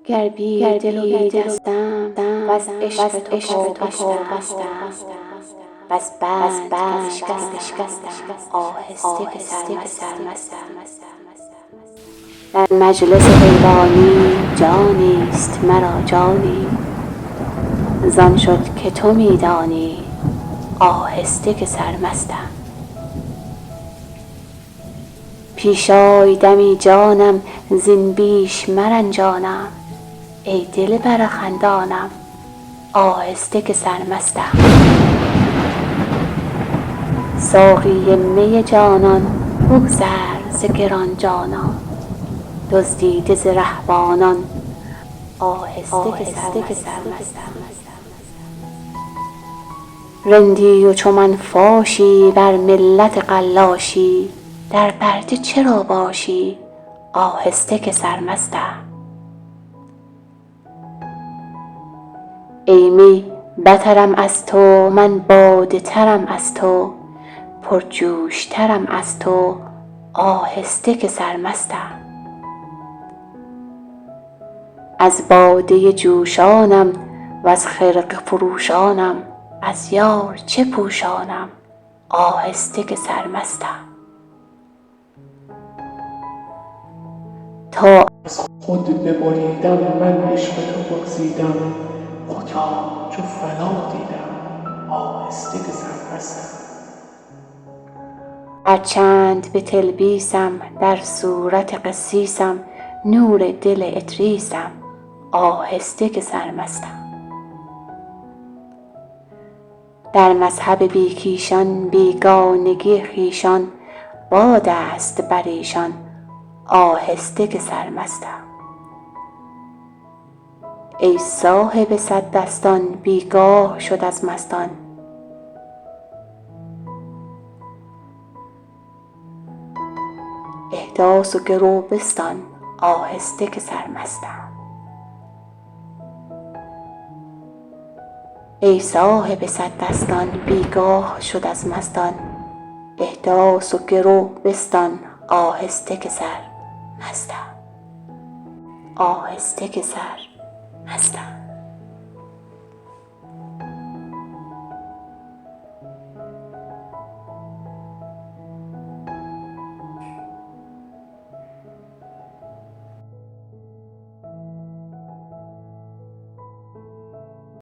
گر بی دل و بی دستم وز عشق تو پرگشتم، بس بند که بشکستم آهسته که سرمستم. در مجلس حیرانی جانیست مرا جانی، زان شد که تو می دانی آهسته که سرمستم. پیش آی دمی جانم زین بیش مرنجانم، ای دلبر خندانم آهسته که سرمستم. ساقی می جانان بگذر ز گران جانان، دزدیده ز رهبانان آهسته که سرمستم. رندی و چو من فاشی بر ملت قلاشی، در پرده چرا باشی آهسته که سرمستم. ای می بترم از تو من باده ترم از تو، پرجوش ترم از تو آهسته که سرمستم. از باده جوشانم وز خرقه فروشانم، از یار چه پوشانم آهسته که سرمستم. تا از خود ببریدم من عشق تو بگزیدم، خدا چو فنا دیدم آهسته که سرمستم. هرچند به تلبیسم در صورت قسیسم، نور دل ادریسم آهسته که سرمستم. در مذهب بی کیشان بیگانگی خویشان، باد است بر ایشان آهسته که سرمستم. ای صاحب صد دستان بیگاه شد از مستان، احداث و گرو بستان آهسته که سرمستم. ای صاحب صد دستان بیگاه شد از مستان، احداث و گرو بستان آهسته که سرمستم.